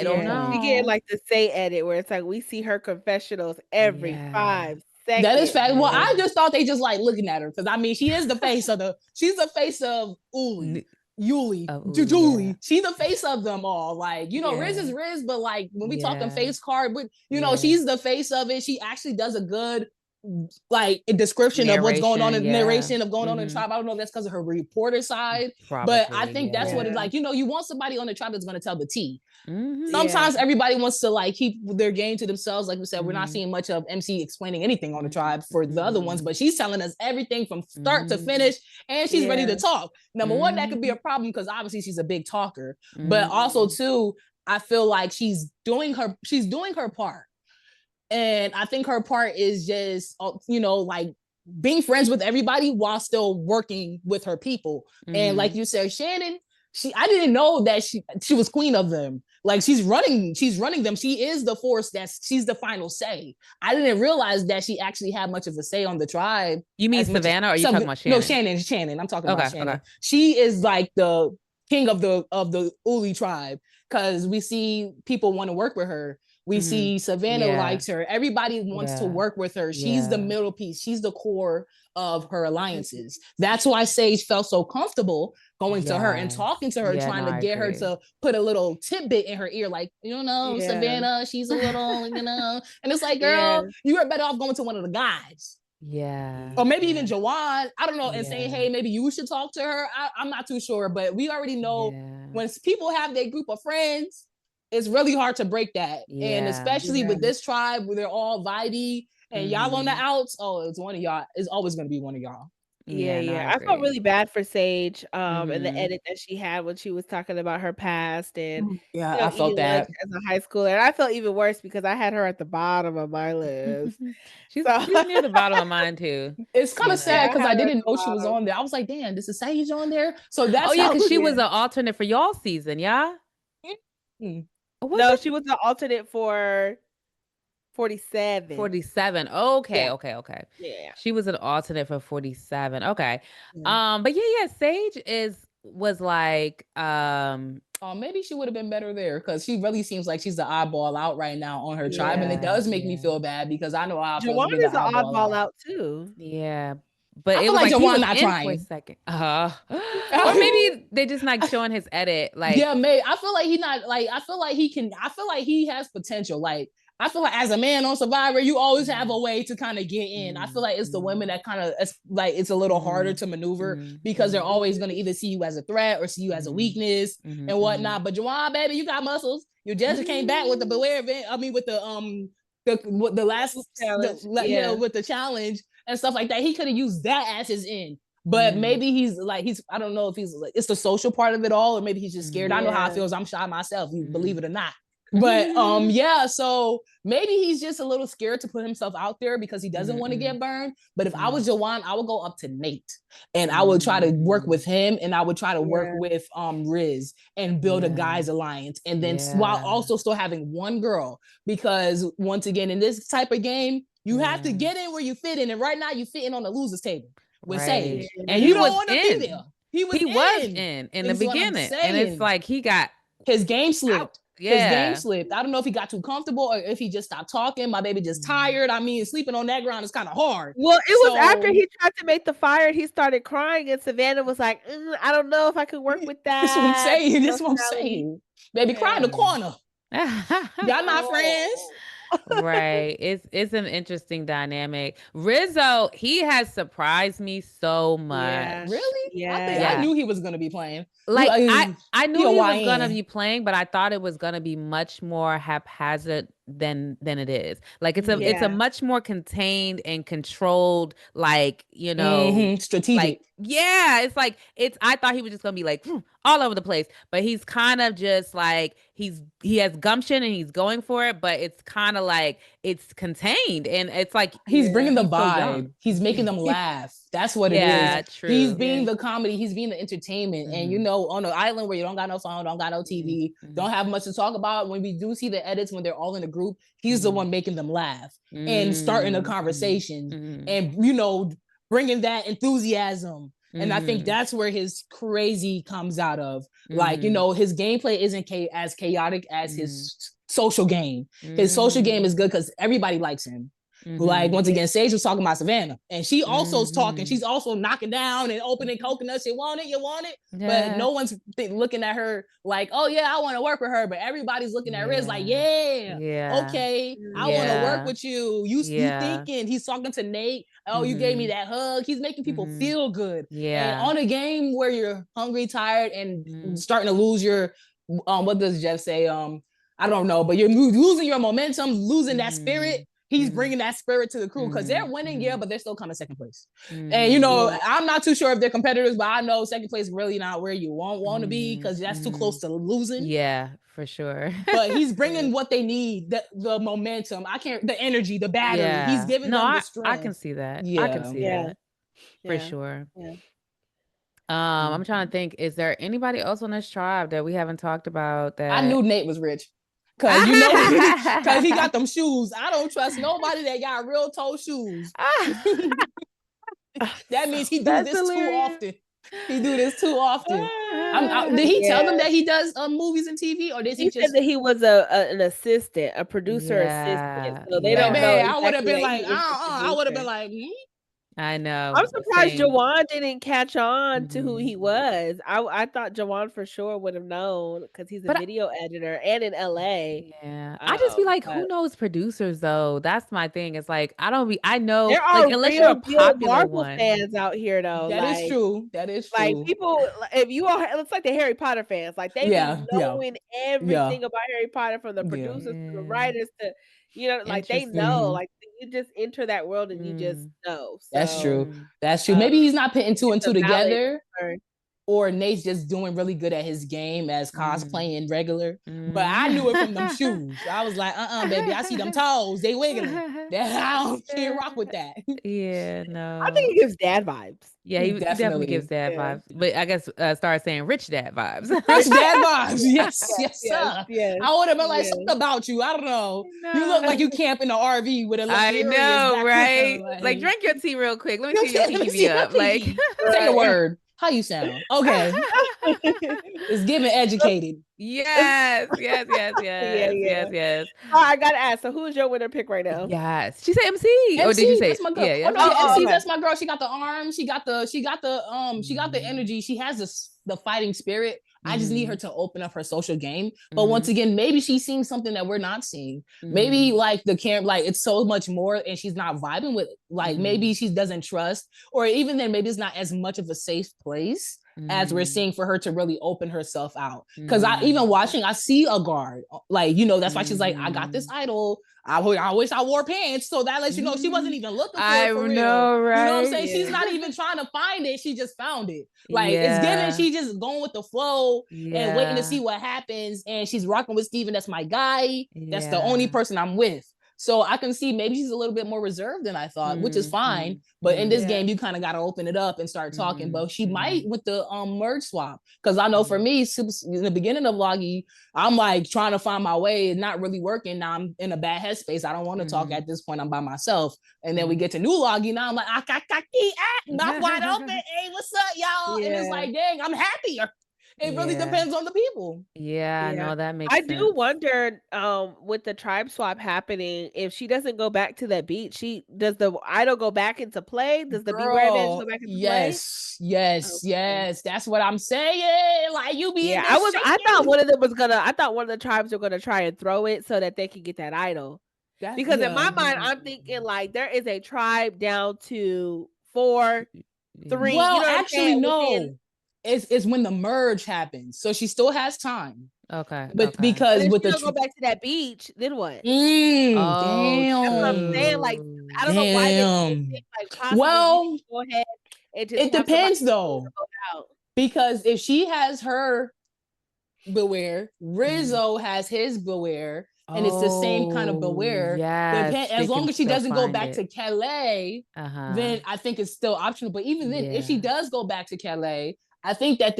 don't know. She get like the say edit where it's like we see her confessionals every 5 seconds. That is fact. Well, I just thought they just like looking at her because I mean she is the face of she's the face of Uli. Julie. She's the face of them all. Like, Riz is Riz, but like when we talking face card, but she's the face of it. She actually does a good like a description of what's going on in narration of going on in the tribe. I don't know if that's because of her reporter side, but I think that's what it's like. You want somebody on the tribe that's going to tell the tea. Sometimes everybody wants to like keep their game to themselves. Like we said, we're not seeing much of MC explaining anything on the tribe for the other ones, but she's telling us everything from start to finish, and she's ready to talk. Number one, that could be a problem because obviously she's a big talker, but also too, I feel like she's doing her part. And I think her part is just, like being friends with everybody while still working with her people. And like you said, Shannon, I didn't know that she was queen of them. Like she's running them. She is the force she's the final say. I didn't realize that she actually had much of a say on the tribe. You mean Savannah or are you talking about Shannon? No, Shannon. I'm talking about Shannon. Okay. She is like the king of the Uli tribe because we see people want to work with her. We see Savannah likes her. Everybody wants to work with her. She's the middle piece. She's the core of her alliances. That's why Sage felt so comfortable going to her and talking to her, trying to get her to put a little tidbit in her ear, like, Savannah, she's a little, and it's like, girl, you are better off going to one of the guys. Yeah. Or maybe even Jawad, I don't know, and saying, hey, maybe you should talk to her. I'm not too sure, but we already know when people have their group of friends, it's really hard to break that. And especially with this tribe where they're all vibey and y'all on the outs, it's one of y'all. It's always going to be one of y'all. Yeah, no, I yeah. I felt agree. really bad for Sage, and the edit that she had when she was talking about her past and Yeah, I felt eating lunch that. as a high schooler. And I felt even worse because I had her at the bottom of my list. she's So she's near the bottom of mine too. It's kind You of sad yeah, know. I because had I her at didn't the know she was bottom. on there. I was like, damn, this is Sage on there. So Oh that's yeah, how. because she was Yeah. an alternate for y'all season, yeah. Mm. Or was No, it she was the alternate for 47. 47? Okay, Yeah. okay. Yeah. She was an alternate for 47. Okay. Yeah. But yeah, Sage was like Maybe she would have been better there because she really seems like she's the oddball out right now on her tribe, and it yeah, does make me yeah. feel bad because I know how it feels Jawan to be the is an oddball oddball out. out too. Yeah. But I it feel was like like he Jawan was not in for a trying. second. Or maybe they just like showing his edit. Like, Yeah, maybe I feel like he's not like I feel like he can. I feel like he has potential. Like I feel like as a man on Survivor, you always have a way to kind of get in. I feel like it's the women that kind of it's like it's a little harder to maneuver because they're always going to either see you as a threat or see you as a weakness and whatnot. But Juwan, baby, you got muscles. You just came back with the Beware event. I mean, with the last Challenge. Yeah. with the challenge and stuff like that. He could have used that as his end. But maybe he's I don't know if he's like it's the social part of it all, or maybe he's just scared. I know how it feels. I'm shy myself, you believe it or not. But yeah, so maybe he's just a little scared to put himself out there because he doesn't want to get burned. But if I was Jawan, I would go up to Nate and I would try to work with him and I would try to work with Riz and build a guys alliance. And then while also still having one girl, because once again, in this type of game, you have to get in where you fit in. And right now you fit in on the losers table with Sage. And you don't want to be there. He was in the beginning. And it's like he got his game slipped. His game Yeah. slipped. I don't know if he got too comfortable or if he just stopped talking. My baby just tired. I mean, sleeping on that ground is kind of hard. Well, it was after he tried to make the fire and he started crying, and Savannah was like, I don't know if I could work with that. That's what I'm saying. That's what I'm saying. Baby, cry in the corner. Y'all not friends. Right. It's an interesting dynamic. Rizzo, he has surprised me so much. Yeah. Really? Yeah. I knew he was gonna be playing. Like I knew he was gonna be playing, but I thought it was gonna be much more haphazard than it is. Like it's a much more contained and controlled, like, you know, strategic. Like, yeah, it's like I thought he was just gonna be like all over the place, but he's kind of just like he has gumption and he's going for it, but it's kind of like it's contained and it's like he's bringing the vibe. So he's making them laugh. That's what it is. Yeah, true. He's being the comedy. He's being the entertainment. And you know, on an island where you don't got no phone, don't got no TV, don't have much to talk about. When we do see the edits when they're all in a group, he's the one making them laugh and starting a conversation and you know bringing that enthusiasm. And I think that's where his crazy comes out of. Like, you know, his gameplay isn't as chaotic as his social game. His social game is good because everybody likes him. Like, once again, Sage was talking about Savannah. And she also is talking. She's also knocking down and opening coconuts. You want it? You want it? Yeah. But no one's looking at her like, oh, yeah, I want to work with her. But everybody's looking at Riz like, okay, I want to work with you. You thinking. He's talking to Nate. Oh, you gave me that hug. He's making people feel good. And on a game where you're hungry, tired, and starting to lose your, what does Jeff say? I don't know, but you're losing your momentum, losing that spirit. He's bringing that spirit to the crew because they're winning, but they're still coming second place. And, you know, I'm not too sure if they're competitors, but I know second place is really not where you want to be because that's too close to losing. Yeah, for sure. But he's bringing what they need, the momentum. The energy, the battery. He's giving them the strength. I can see that. I can see that. For sure. Yeah. I'm trying to think, is there anybody else on this tribe that we haven't talked about that I knew Nate was rich? Cause you know, cause he got them shoes. I don't trust nobody that got real toe shoes. That means he do this too often. He do this too often. Did he tell them that he does movies and TV, or did he just said that he was an assistant, a producer assistant? So they don't know. I would have been like, I would have been like, I know. I'm surprised Jawan didn't catch on to who he was. I thought Jawan for sure would have known because he's a video editor and in LA. Yeah. I just be like, who knows producers though? That's my thing. It's like I know there are like, unless you're a popular Marvel fans out here though. That is true. That is true. Like people, if you are, it looks like the Harry Potter fans. Like they be knowing everything about Harry Potter from the producers to the writers to, you know, like they know, like you just enter that world and you just know. So, that's true. That's true. Maybe he's not putting two and two together. Or Nate's just doing really good at his game as cosplaying regular. But I knew it from them shoes. I was like, baby, I see them toes. They wiggling. I can't rock with that. Yeah, no. I think he gives dad vibes. Yeah, he definitely gives dad vibes. But I guess start saying rich dad vibes. Rich dad vibes. Yes, sir. Yes. I would have been like, something about you. I don't know. You look like you camp in the RV with a luxurious background. Right? Like, drink your tea real quick. Let me see your TV up. Like, say a word. How you sound? Okay. It's giving educated. Yes. Oh, I gotta ask. So, who is your winner pick right now? Yes, she said MC. Or did you say? That's my girl. Yeah. MC. That's my girl. She got the arm. She got the energy. She has the fighting spirit. I just need her to open up her social game. But once again, maybe she's seeing something that we're not seeing. Maybe like the camp, like it's so much more and she's not vibing with it. Like maybe she doesn't trust, or even then maybe it's not as much of a safe place as we're seeing for her to really open herself out. Because I even watching, I see a guard. Like, that's why she's like, I got this idol. I wish I wore pants. So that lets you know she wasn't even looking for it for real. Know, right? You know what I'm saying? Yeah. She's not even trying to find it. She just found it. Like it's given. She just going with the flow and waiting to see what happens. And she's rocking with Steven. That's my guy. That's the only person I'm with. So I can see maybe she's a little bit more reserved than I thought, which is fine. But in this game, you kind of got to open it up and start talking. But she might with the merge swap. Because I know for me, in the beginning of Vloggy, I'm like trying to find my way and not really working. Now I'm in a bad headspace. I don't want to talk at this point. I'm by myself. And then we get to new Vloggy. Now I'm like, not wide open. Hey, what's up, y'all? And it's like, dang, I'm happier. It really depends on the people. Yeah, no, that makes sense. I do wonder, with the tribe swap happening, if she doesn't go back to that beach, does the idol go back into play? Does the Beware event go back into play? Yes. That's what I'm saying. Like you be in this I thought one of the tribes were gonna try and throw it so that they could get that idol. Because in my mind, I'm thinking like there is a tribe down to 4, 3. Well, actually, no. It's when the merge happens, so she still has time. Okay, but because if with she don't go back to that beach, then what? Damn, that's what I'm saying. Like I don't know why they think, like possibly go ahead and just it depends though, because if she has her Beware, Rizzo has his Beware. And it's the same kind of Beware. As long as she doesn't go back to Kele, then I think it's still optional. But even then, if she does go back to Kele, I think that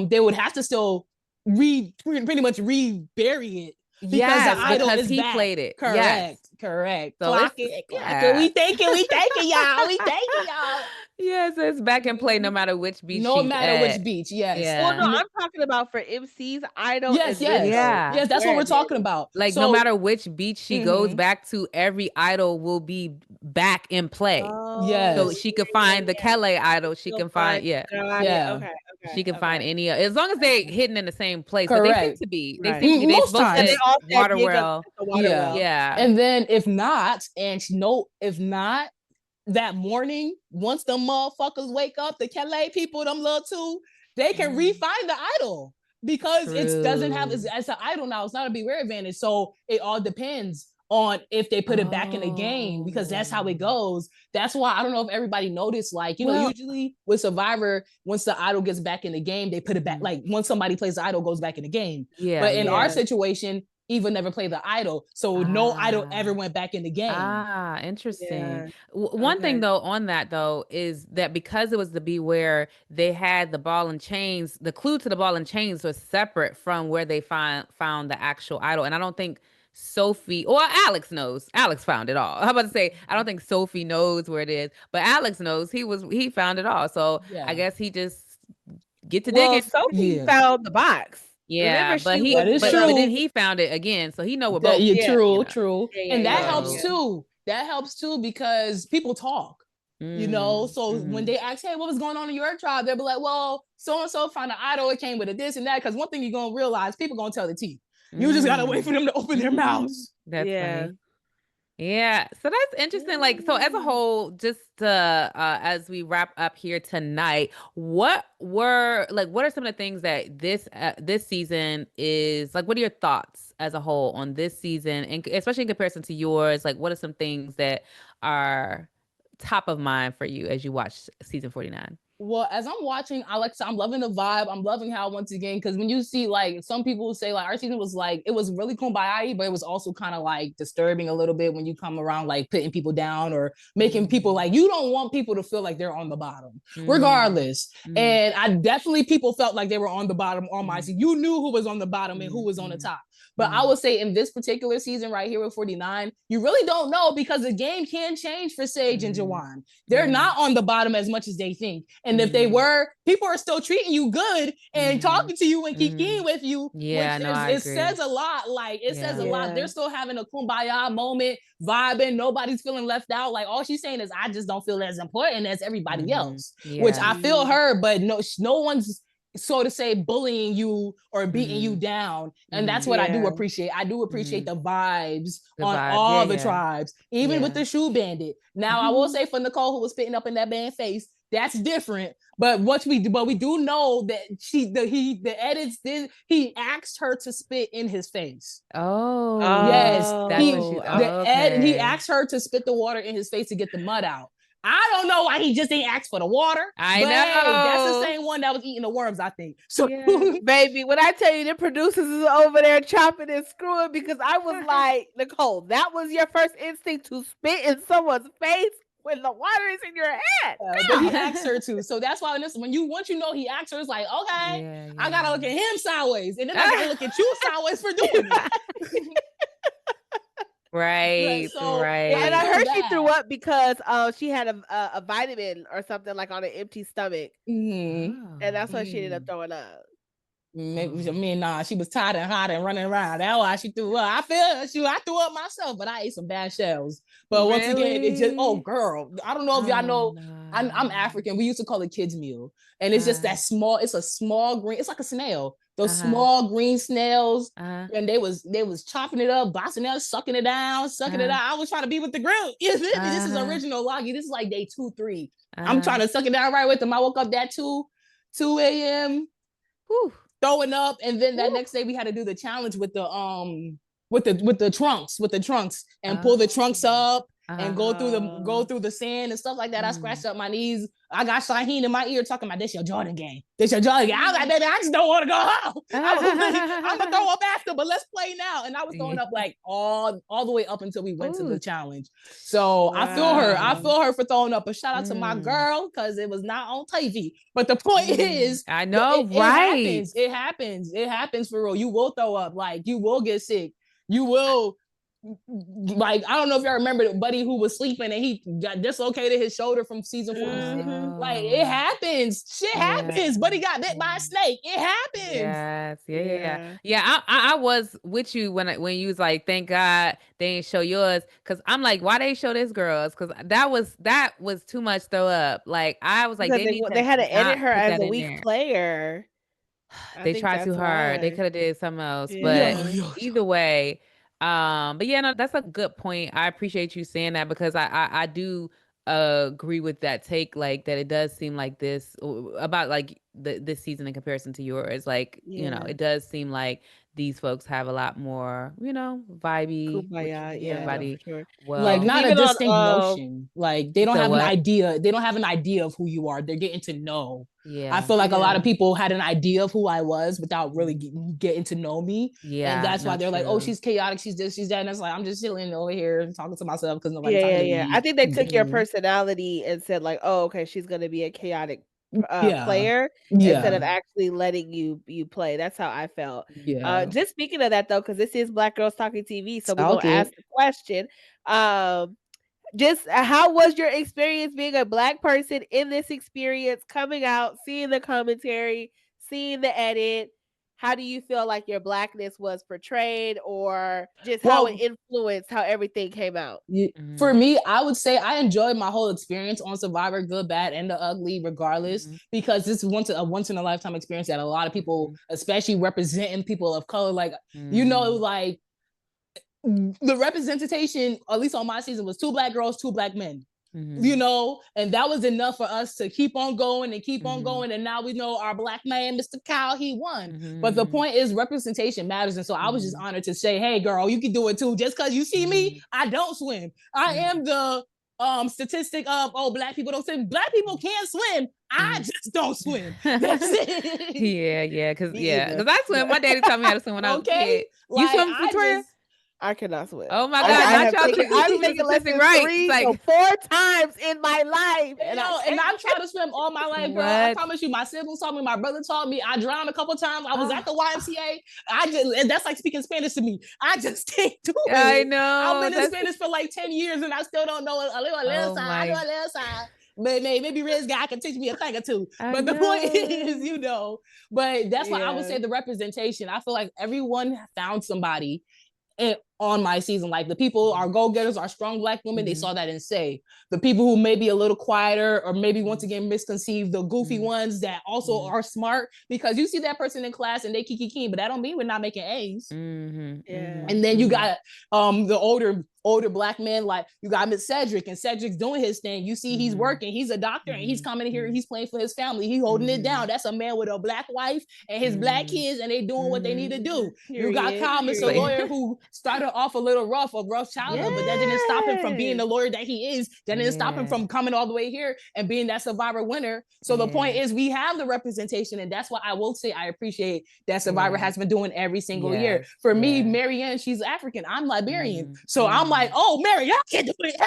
they would have to still pretty much rebury it because the idol is he back. Played it. Correct. So clock it. We thanking y'all. Yeah, so it's back in play no matter which beach. No matter which beach, yes. Well, no, I'm talking about for MC's idol. Yes, that's what we're talking about. Like no matter which beach she goes back to, every idol will be back in play. So she could find the Kele idol. She can find Okay. She can find any, as long as they're hidden in the same place. Correct. They seem to be. They seem to be. Most times. Water well. Yeah. And then if not, that morning, once the motherfuckers wake up, the Kele people, them little two, they can re-find the idol because it doesn't have as an idol now. It's not a Beware advantage. So it all depends on if they put it back in the game because that's how it goes. That's why I don't know if everybody noticed, like, usually with Survivor, once the idol gets back in the game, they put it back. Like once somebody plays the idol, goes back in the game. But in our situation, Eva never played the idol. So no idol ever went back in the game. Interesting. One thing though, on that though, is that because it was the Beware, they had the ball and chains. The clue to the ball and chains was separate from where they found the actual idol. And I don't think Sophie or Alex knows. Alex found it all. How about to say, I don't think Sophie knows where it is, but Alex knows. He found it all. So I guess he just get to digging. Sophie found the box. Yeah, but then he found it again, so he know what both. True. And that helps too. That helps too because people talk. So when they ask, hey, what was going on in your tribe? They'll be like, well, so-and-so found an idol. It came with a this and that. Because one thing you're going to realize, people going to tell the tea. You just got to wait for them to open their mouths. That's funny. Yeah, so that's interesting. Like, so as a whole, just as we wrap up here tonight, what are some of the things that this season is like? What are your thoughts as a whole on this season, and especially in comparison to yours? Like, what are some things that are top of mind for you as you watch season 49? Well, as I'm watching, I'm loving the vibe. I'm loving how, once again, because when you see, like, some people say like our season was like, it was really kumbaya, but it was also kind of like disturbing a little bit when you come around like putting people down or making people like, you don't want people to feel like they're on the bottom, regardless. And I definitely, people felt like they were on the bottom on my season. You knew who was on the bottom and who was on the top. But I would say in this particular season right here with 49, you really don't know, because the game can change for Sage and Jawan. They're not on the bottom as much as they think. And if they were, people are still treating you good and talking to you and kicking with you. Yeah, which it says a lot. Like, it says a lot. They're still having a kumbaya moment, vibing. Nobody's feeling left out. Like, all she's saying is, I just don't feel as important as everybody else. Which I feel her, but no one's, so to say, bullying you or beating you down. And that's what I do appreciate. I do appreciate the vibes on all the tribes, even with the shoe bandit. Now, I will say, for Nicole, who was spitting up in that man's face, that's different. But we do know that he asked her to spit in his face. Oh, yes. He asked her to spit the water in his face to get the mud out. I don't know why he just ain't asked for the water. I know. Hey, that's the same one that was eating the worms, I think. So, baby, when I tell you the producers is over there chopping and screwing, because I was like, Nicole, that was your first instinct to spit in someone's face when the water is in your head. But he asked her to. So that's why once you know he asked her, it's like, okay, I gotta look at him sideways, and then I gotta look at you sideways for doing it. Right. And I heard she threw up because she had a vitamin or something, like on an empty stomach, and that's why she ended up throwing up. Nah, she was tired and hot and running around. That's why she threw up. I feel I threw up myself, but I ate some bad shells. But once again, it just, girl, I don't know if y'all know, I'm African. We used to call it kids meal, and it's just that small. It's a small green. It's like a snail. Those small green snails, and they was chopping it up, boxing it up, sucking it down, sucking it out. I was trying to be with the grill. This is original Loggy. This is like day 2, 3. I'm trying to suck it down right with them. I woke up that 2 a.m. Throwing up, and then that next day we had to do the challenge with the trunks and pull the trunks up and go through the sand and stuff like that. I scratched up my knees. I got Shaheen in my ear talking about, this your Jordan game. This your Jordan game. I was like, baby, I just don't want to go home. I'm gonna throw up after, but let's play now. And I was throwing up like all the way up until we went to the challenge. So I feel her. I feel her for throwing up. A shout out to my girl, because it was not on TV. But the point is, I know, it happens for real. You will throw up. Like, you will get sick. You will. Like, I don't know if y'all remember the buddy who was sleeping and he got dislocated his shoulder from season 46. Like, it happens. Shit happens. But he got bit by a snake. It happens. Yeah. I was with you when you was like, thank God they didn't show yours, because I'm like, why they show this girl's? Because that was too much throw up. Like, I was like, they had to edit her as a weak player. They tried too hard. They could have did something else. But either way. But yeah, no, that's a good point. I appreciate you saying that, because I do agree with that take, like, that it does seem like this about like this season in comparison to yours. Like, it does seem like these folks have a lot more, vibey. Everybody, sure. Well, like, not a distinct notion. Like, they don't have an idea. They don't have an idea of who you are. They're getting to know. Yeah, I feel like a lot of people had an idea of who I was without really getting to know me. Yeah, and that's why they're like, oh, she's chaotic, she's this, she's that. And it's like, I'm just chilling over here and talking to myself because nobody's talking to me. I think they took your personality and said like, oh, okay, she's gonna be a chaotic player instead of actually letting you play. That's how I felt. Just speaking of that though, because this is Black Girls Talking TV, so we're gonna ask the question. Just how was your experience being a Black person in this experience, coming out, seeing the commentary, seeing the edit? How do you feel like your Blackness was portrayed, or just how it influenced how everything came out? For me, I would say I enjoyed my whole experience on Survivor, good, bad, and the ugly, regardless, because this is a once in a lifetime experience that a lot of people, especially representing people of color, like, like, the representation, at least on my season, was 2 Black girls, 2 Black men. You know, and that was enough for us to keep on going and keep on going. And now we know our Black man, Mr. Kyle, he won. But the point is, representation matters. And so I was just honored to say, hey, girl, you can do it too. Just because you see me, I don't swim. I am the statistic of, oh, Black people don't swim. Black people can't swim. I just don't swim. That's it. Yeah, because I swim. My daddy taught me how to swim when I was a kid. You Like, swim, Victoria? I cannot swim. Oh my God! I've taken lessons 4 times in my life, and I've tried to swim all my life, girl. I promise you, my siblings taught me, my brother taught me. I drowned a couple times. I was at the YMCA. And that's like speaking Spanish to me. I just can't do it. I know. I've been in Spanish for like 10 years, and I still don't know a little side. Maybe Riz guy can teach me a thing or two. But the point is, you know. But that's why I would say the representation. I feel like everyone found somebody on my season. Like the people, our go-getters, our strong Black women, they saw that and say. The people who may be a little quieter or maybe once again misconceived, the goofy ones that also are smart, because you see that person in class and they kiki, but that don't mean we're not making A's. And then you got the older Black men, like you got Miss Cedric, and Cedric's doing his thing. You see he's working, he's a doctor, and he's coming here, he's playing for his family, he's holding it down. That's a man with a Black wife and his Black kids, and they doing what they need to do. You got Kyle, Mr. Lawyer, who started off a little rough childhood, but that didn't stop him from being the lawyer that he is. That didn't stop him from coming all the way here and being that Survivor winner. So the point is, we have the representation, and that's why I will say I appreciate that Survivor has been doing every single year. For me, Marianne, she's African, I'm Liberian, so I'm like, oh, Marianne can do it.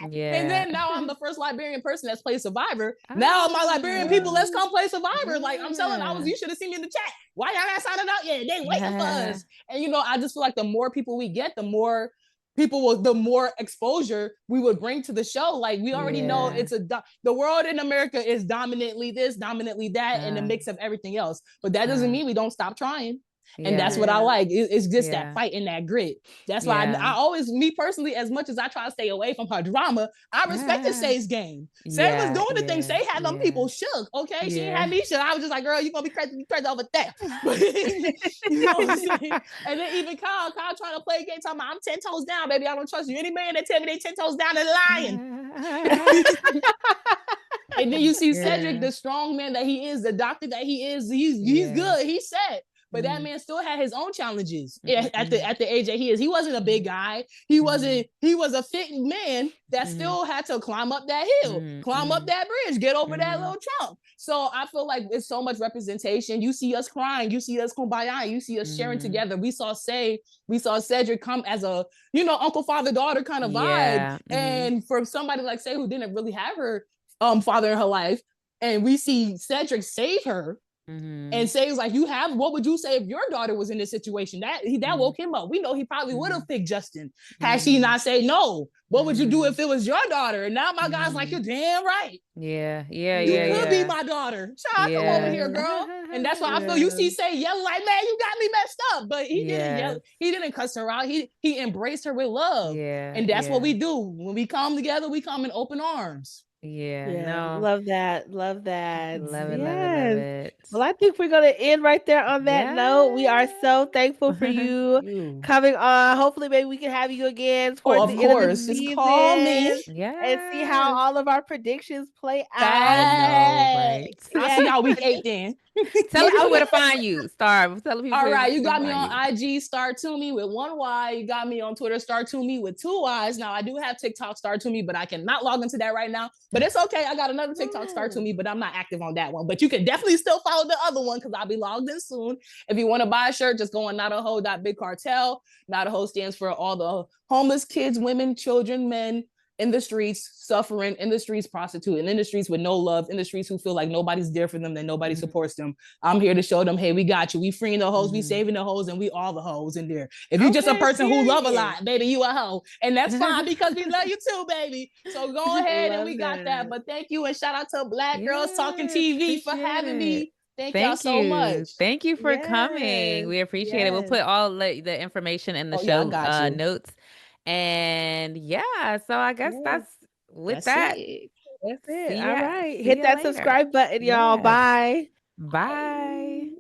And then now I'm the first Liberian person that's played Survivor. Now my Liberian people, let's come play Survivor. Like I'm telling, you should have seen me in the chat. Why y'all not signing up yet? They waiting for us. And you know, I just feel like the more people we get, the more exposure we would bring to the show. Like we already know the world in America is dominantly this, dominantly that, and a mix of everything else. But that doesn't mean we don't stop trying. And that's what I like. It's just that fight and that grit. That's why I always, me personally, as much as I try to stay away from her drama, I respected Say's game. Say was doing the thing. Say had them people shook. Okay, she ain't had me shook. I was just like, girl, you gonna be crazy over there. You know what I'm saying? And then even Kyle trying to play a game, talking about, I'm 10 toes down, baby. I don't trust you. Any man that tell me they 10 toes down is lying. And then you see Cedric, the strong man that he is, the doctor that he is. He's good. He's set. But that man still had his own challenges at the age that he is. He wasn't a big guy. He was a fit man that still had to climb up that hill, climb up that bridge, get over that little trunk. So I feel like it's so much representation. You see us crying, you see us kumbaya, you see us sharing together. We saw Cedric come as a, uncle, father, daughter kind of vibe. And for somebody like Say, who didn't really have her father in her life, and we see Cedric save her. And Say was like, what would you say if your daughter was in this situation? That woke him up. We know he probably would have picked Justin had she not said no. What would you do if it was your daughter? And now my guy's like, you're damn right. You could be my daughter. Child, come over here, girl. And that's why I feel you see Say yelling like, man, you got me messed up. But he didn't yell. He didn't cuss her out. He embraced her with love. And that's what we do. When we come together, we come in open arms. Love that. Love it. Well, I think we're gonna end right there on that note. We are so thankful for you coming on. Hopefully, maybe we can have you again towards the end of the season. Just call me and see how all of our predictions play out. I'll see y'all week 8 then. Tell people where to find you, Star. Tell people. All right, you got me on IG, Star Toomey with 1 Y. You got me on Twitter, Star Toomey with 2 Ys. Now I do have TikTok, Star Toomey, but I cannot log into that right now. But it's okay. I got another TikTok, Star Toomey, but I'm not active on that one. But you can definitely still follow the other one because I'll be logged in soon. If you want to buy a shirt, just go on notaho.bigcartel. Notaho stands for all the homeless kids, women, children, men in the streets, suffering, in the streets, prostituting, in the streets with no love, in the streets who feel like nobody's there for them, that nobody supports them. I'm here to show them, hey, we got you. We freeing the hoes, we saving the hoes, and we all the hoes in there. If you're just a person who love a lot, baby, you a hoe. And that's fine because we love you too, baby. So go ahead and we got that. But thank you, and shout out to Black Girls Talking TV for having me. Thank y'all so much. Thank you for coming. We appreciate it. We'll put all the information in the show notes. And so I guess that's it. That's it. All right. Hit that subscribe button, y'all. Bye. Bye.